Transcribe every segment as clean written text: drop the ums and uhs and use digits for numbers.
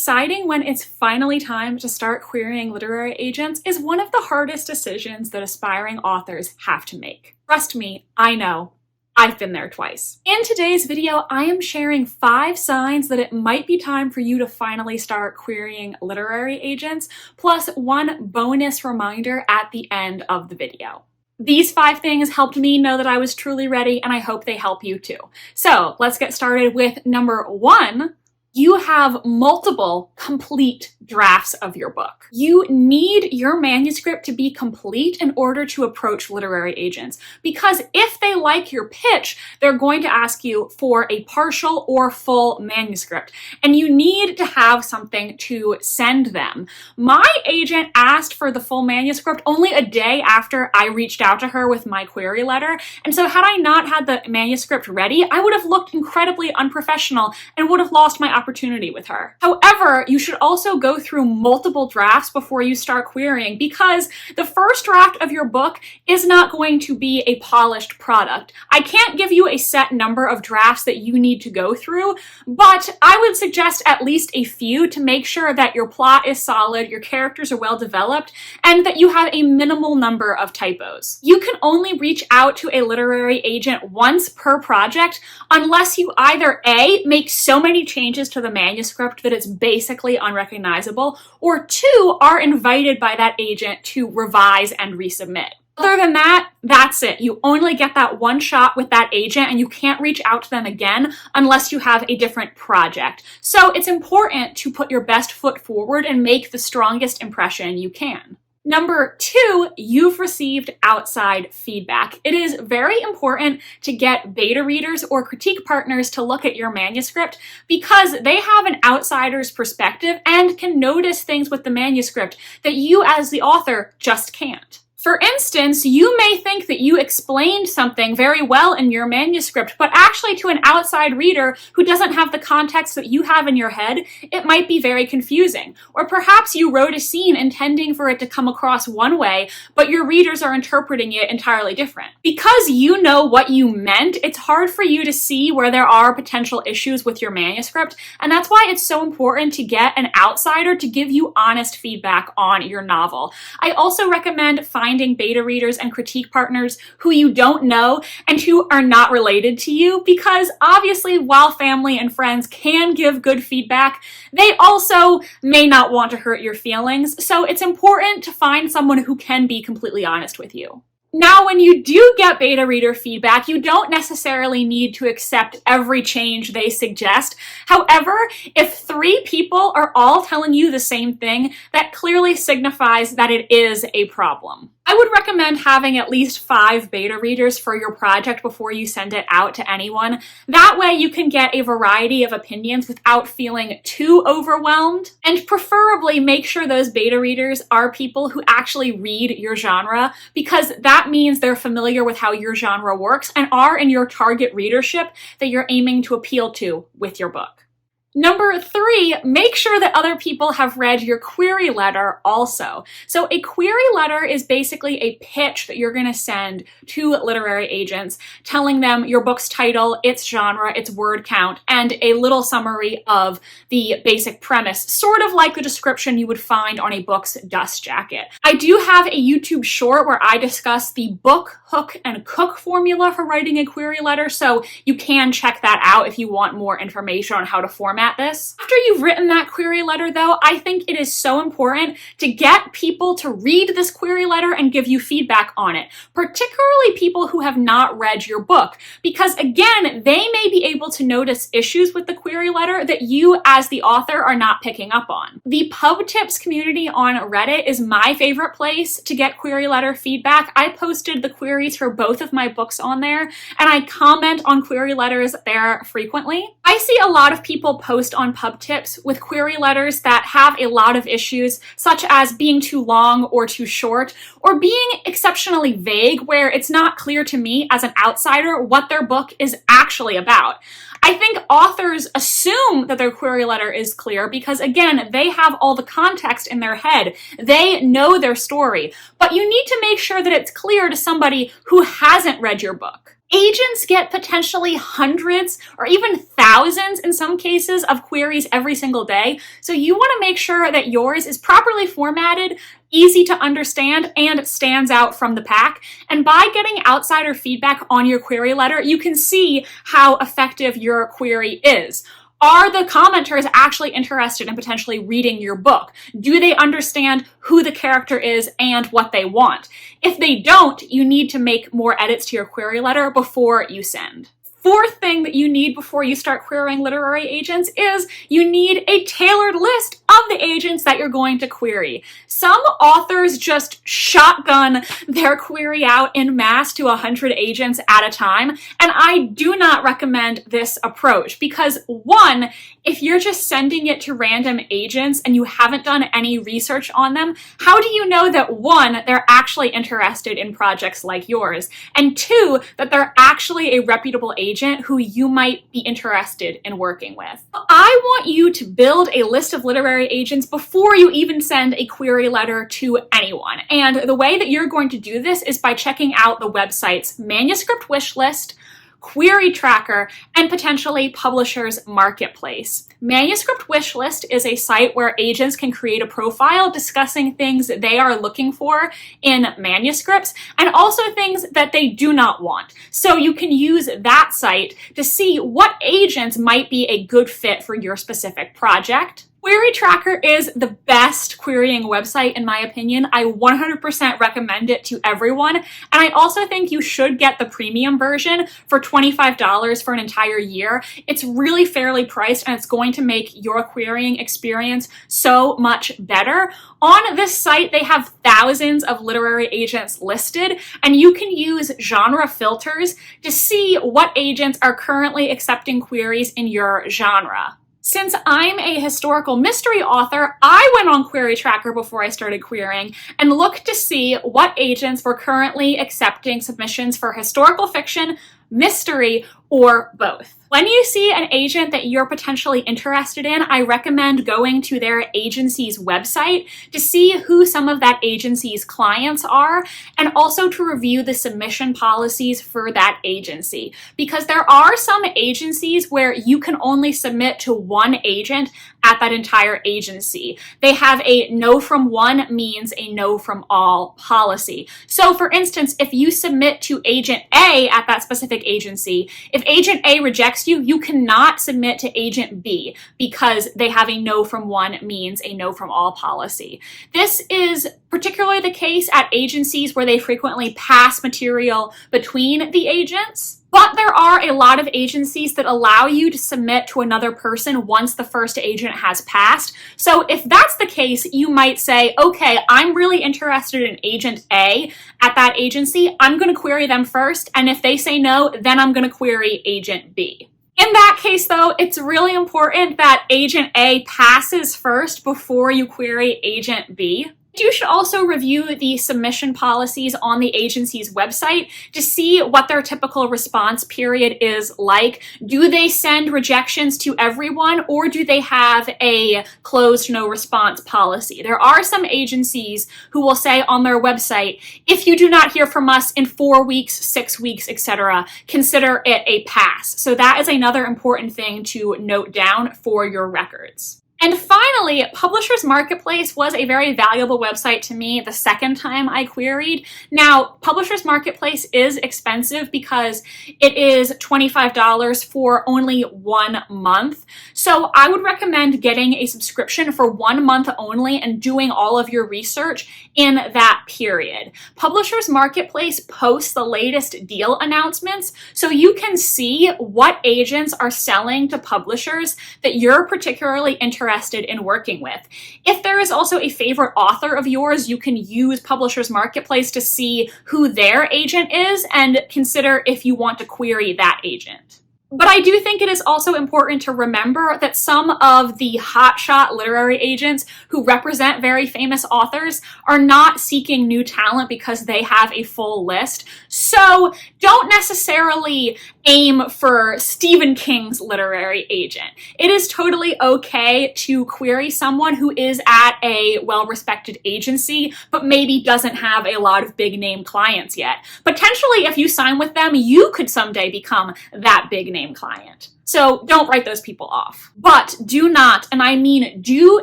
deciding when it's finally time to start querying literary agents is one of the hardest decisions that aspiring authors have to make. Trust me, I know. I've been there twice. In today's video, I am sharing 5 signs that it might be time for you to finally start querying literary agents, plus 1 bonus reminder at the end of the video. These 5 things helped me know that I was truly ready, and I hope they help you too. So let's get started with number 1. You have multiple complete drafts of your book. You need your manuscript to be complete in order to approach literary agents, because if they like your pitch, they're going to ask you for a partial or full manuscript, and you need to have something to send them. My agent asked for the full manuscript only a day after I reached out to her with my query letter, and so had I not had the manuscript ready, I would have looked incredibly unprofessional and would have lost my opportunity with her. However, you should also go through multiple drafts before you start querying, because the first draft of your book is not going to be a polished product. I can't give you a set number of drafts that you need to go through, but I would suggest at least a few to make sure that your plot is solid, your characters are well developed, and that you have a minimal number of typos. You can only reach out to a literary agent once per project unless you either A, make so many changes to the manuscript that it's basically unrecognizable, or 2, are invited by that agent to revise and resubmit. Other than that, that's it. You only get that one shot with that agent, and you can't reach out to them again unless you have a different project. So it's important to put your best foot forward and make the strongest impression you can. Number 2, you've received outside feedback. It is very important to get beta readers or critique partners to look at your manuscript, because they have an outsider's perspective and can notice things with the manuscript that you as the author just can't. For instance, you may think that you explained something very well in your manuscript, but actually to an outside reader who doesn't have the context that you have in your head, it might be very confusing. Or perhaps you wrote a scene intending for it to come across one way, but your readers are interpreting it entirely different. Because you know what you meant, it's hard for you to see where there are potential issues with your manuscript, and that's why it's so important to get an outsider to give you honest feedback on your novel. I also recommend finding beta readers and critique partners who you don't know and who are not related to you, because obviously while family and friends can give good feedback, they also may not want to hurt your feelings, so it's important to find someone who can be completely honest with you. Now, when you do get beta reader feedback, you don't necessarily need to accept every change they suggest. However, if 3 people are all telling you the same thing, that clearly signifies that it is a problem. I would recommend having at least 5 beta readers for your project before you send it out to anyone. That way you can get a variety of opinions without feeling too overwhelmed, and preferably make sure those beta readers are people who actually read your genre, because that means they're familiar with how your genre works and are in your target readership that you're aiming to appeal to with your book. Number 3, make sure that other people have read your query letter also. So a query letter is basically a pitch that you're going to send to literary agents, telling them your book's title, its genre, its word count, and a little summary of the basic premise, sort of like the description you would find on a book's dust jacket. I do have a YouTube short where I discuss the book, hook, and cook formula for writing a query letter, so you can check that out if you want more information on how to format this. After you've written that query letter, though, I think it is so important to get people to read this query letter and give you feedback on it, particularly people who have not read your book, because again, they may be able to notice issues with the query letter that you as the author are not picking up on. The pub tips community on Reddit is my favorite place to get query letter feedback. I posted the queries for both of my books on there, and I comment on query letters there frequently. I see a lot of people post on pub tips with query letters that have a lot of issues, such as being too long or too short, or being exceptionally vague where it's not clear to me as an outsider what their book is actually about. I think authors assume that their query letter is clear because, again, they have all the context in their head. They know their story, but you need to make sure that it's clear to somebody who hasn't read your book. Agents get potentially hundreds or even thousands in some cases of queries every single day, so you want to make sure that yours is properly formatted, easy to understand, and stands out from the pack. And by getting outsider feedback on your query letter, you can see how effective your query is. Are the commenters actually interested in potentially reading your book? Do they understand who the character is and what they want? If they don't, you need to make more edits to your query letter before you send. Fourth thing that you need before you start querying literary agents is you need a tailored list of the agents that you're going to query. Some authors just shotgun their query out en masse to 100 agents at a time, and I do not recommend this approach because, one, if you're just sending it to random agents and you haven't done any research on them, how do you know that, one, they're actually interested in projects like yours, and two, that they're actually a reputable agent who you might be interested in working with? I want you to build a list of literary agents before you even send a query letter to anyone. And the way that you're going to do this is by checking out the website's manuscript wish list, query tracker, and potentially Publishers Marketplace. Manuscript Wishlist is a site where agents can create a profile discussing things they are looking for in manuscripts and also things that they do not want. So you can use that site to see what agents might be a good fit for your specific project. Query Tracker is the best querying website in my opinion. I 100% recommend it to everyone. And I also think you should get the premium version for $25 for an entire year. It's really fairly priced and it's going to make your querying experience so much better. On this site, they have thousands of literary agents listed, and you can use genre filters to see what agents are currently accepting queries in your genre. Since I'm a historical mystery author, I went on Query Tracker before I started querying and looked to see what agents were currently accepting submissions for historical fiction, mystery, or both. When you see an agent that you're potentially interested in, I recommend going to their agency's website to see who some of that agency's clients are and also to review the submission policies for that agency. Because there are some agencies where you can only submit to one agent at that entire agency. They have a no from one means a no from all policy. So for instance, if you submit to agent A at that specific agency, if agent A rejects you, you cannot submit to agent B because they have a no from one means a no from all policy. This is particularly the case at agencies where they frequently pass material between the agents. But there are a lot of agencies that allow you to submit to another person once the first agent has passed. So if that's the case, you might say, okay, I'm really interested in agent A at that agency. I'm going to query them first. And if they say no, then I'm going to query agent B. In that case, though, it's really important that agent A passes first before you query agent B. You should also review the submission policies on the agency's website to see what their typical response period is like. Do they send rejections to everyone, or do they have a closed no response policy? There are some agencies who will say on their website, if you do not hear from us in 4 weeks, 6 weeks, etc., consider it a pass. So that is another important thing to note down for your records. And finally, Publishers Marketplace was a very valuable website to me the second time I queried. Now, Publishers Marketplace is expensive because it is $25 for only 1 month. So I would recommend getting a subscription for 1 month only and doing all of your research in that period. Publishers Marketplace posts the latest deal announcements so you can see what agents are selling to publishers that you're particularly interested in working with. If there is also a favorite author of yours, you can use Publishers Marketplace to see who their agent is and consider if you want to query that agent. But I do think it is also important to remember that some of the hotshot literary agents who represent very famous authors are not seeking new talent because they have a full list. So don't necessarily aim for Stephen King's literary agent. It is totally okay to query someone who is at a well-respected agency, but maybe doesn't have a lot of big name clients yet. Potentially, if you sign with them, you could someday become that big name client. So don't write those people off. But do not, and I mean do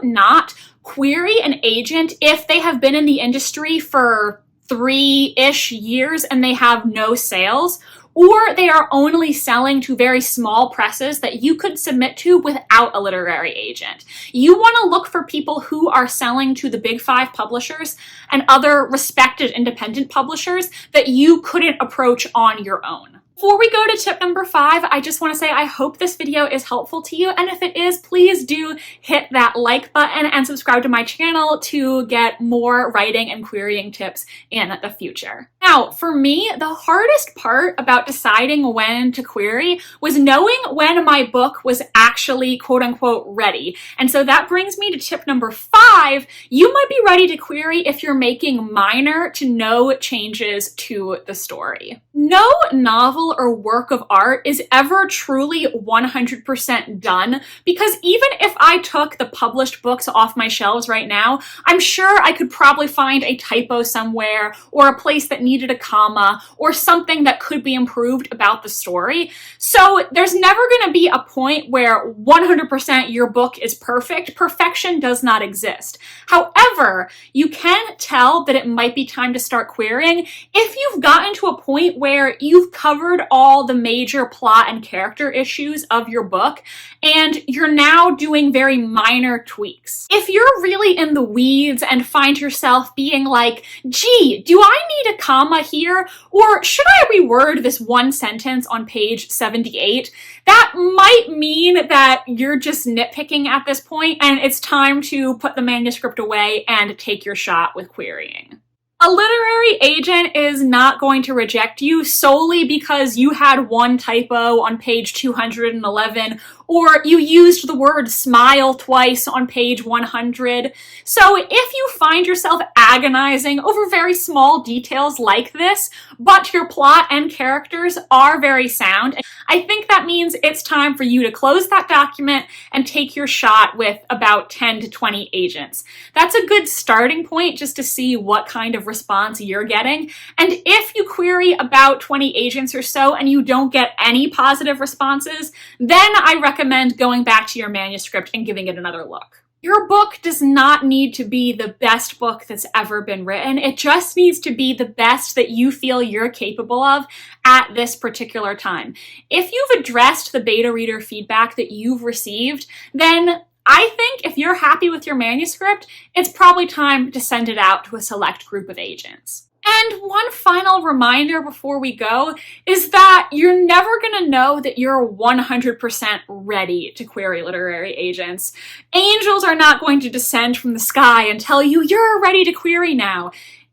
not, query an agent if they have been in the industry for 3-ish years and they have no sales, or they are only selling to very small presses that you could submit to without a literary agent. You want to look for people who are selling to the big 5 publishers and other respected independent publishers that you couldn't approach on your own. Before we go to tip number 5, I just want to say I hope this video is helpful to you, and if it is, please do hit that like button and subscribe to my channel to get more writing and querying tips in the future. Now, for me, the hardest part about deciding when to query was knowing when my book was actually quote-unquote ready. And so that brings me to tip number 5. You might be ready to query if you're making minor to no changes to the story. No novel or work of art is ever truly 100% done, because even if I took the published books off my shelves right now, I'm sure I could probably find a typo somewhere, or a place that needed a comma, or something that could be improved about the story. So there's never going to be a point where 100% your book is perfect. Perfection does not exist. However, you can tell that it might be time to start querying if you've gotten to a point where you've covered all the major plot and character issues of your book, and you're now doing very minor tweaks. If you're really in the weeds and find yourself being like, gee, do I need a comma here? Or should I reword this one sentence on page 78? That might mean that you're just nitpicking at this point, and it's time to put the manuscript away and take your shot with querying. A literary agent is not going to reject you solely because you had one typo on page 211, or you used the word smile twice on page 100. So if you find yourself agonizing over very small details like this, but your plot and characters are very sound, I think that means it's time for you to close that document and take your shot with about 10 to 20 agents. That's a good starting point just to see what kind of response you're getting. And if you query about 20 agents or so and you don't get any positive responses, then I recommend going back to your manuscript and giving it another look. Your book does not need to be the best book that's ever been written. It just needs to be the best that you feel you're capable of at this particular time. If you've addressed the beta reader feedback that you've received, then I think if you're happy with your manuscript, it's probably time to send it out to a select group of agents. And one final reminder before we go is that you're never going to know that you're 100% ready to query literary agents. Angels are not going to descend from the sky and tell you you're ready to query now.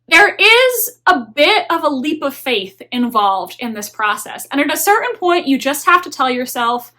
There is a bit of a leap of faith involved in this process. And at a certain point, you just have to tell yourself,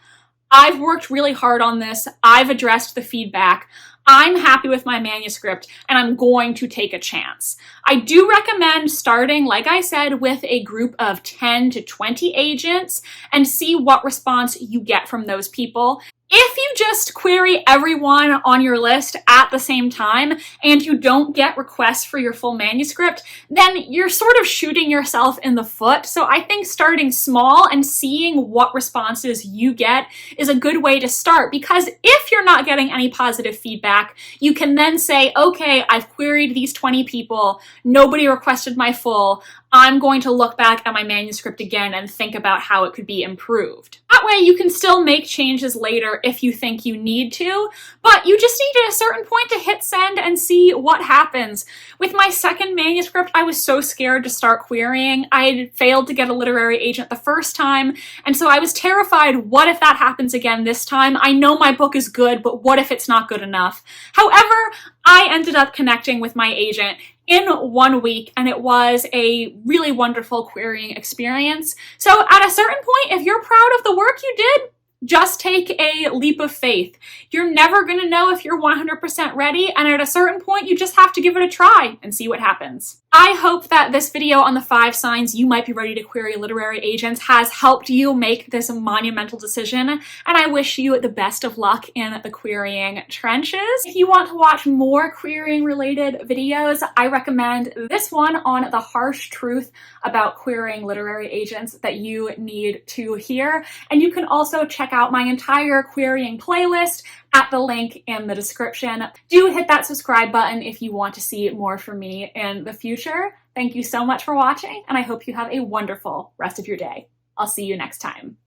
I've worked really hard on this. I've addressed the feedback. I'm happy with my manuscript, and I'm going to take a chance. I do recommend starting, like I said, with a group of 10 to 20 agents and see what response you get from those people. If you just query everyone on your list at the same time and you don't get requests for your full manuscript, then you're sort of shooting yourself in the foot. So I think starting small and seeing what responses you get is a good way to start, because if you're not getting any positive feedback, you can then say, okay, I've queried these 20 people, nobody requested my full, I'm going to look back at my manuscript again and think about how it could be improved. That way you can still make changes later if you think you need to, but you just need at a certain point to hit send and see what happens. With my second manuscript, I was so scared to start querying. I had failed to get a literary agent the first time, and so I was terrified, what if that happens again this time? I know my book is good, but what if it's not good enough? However, I ended up connecting with my agent, in 1 week, and it was a really wonderful querying experience. So at a certain point, if you're proud of the work you did, just take a leap of faith. You're never going to know if you're 100% ready, and at a certain point, you just have to give it a try and see what happens. I hope that this video on the 5 signs you might be ready to query literary agents has helped you make this monumental decision, and I wish you the best of luck in the querying trenches. If you want to watch more querying related videos, I recommend this one on the harsh truth about querying literary agents that you need to hear, and you can also check out my entire querying playlist at the link in the description. Do hit that subscribe button if you want to see more from me in the future. Thank you so much for watching, and I hope you have a wonderful rest of your day. I'll see you next time.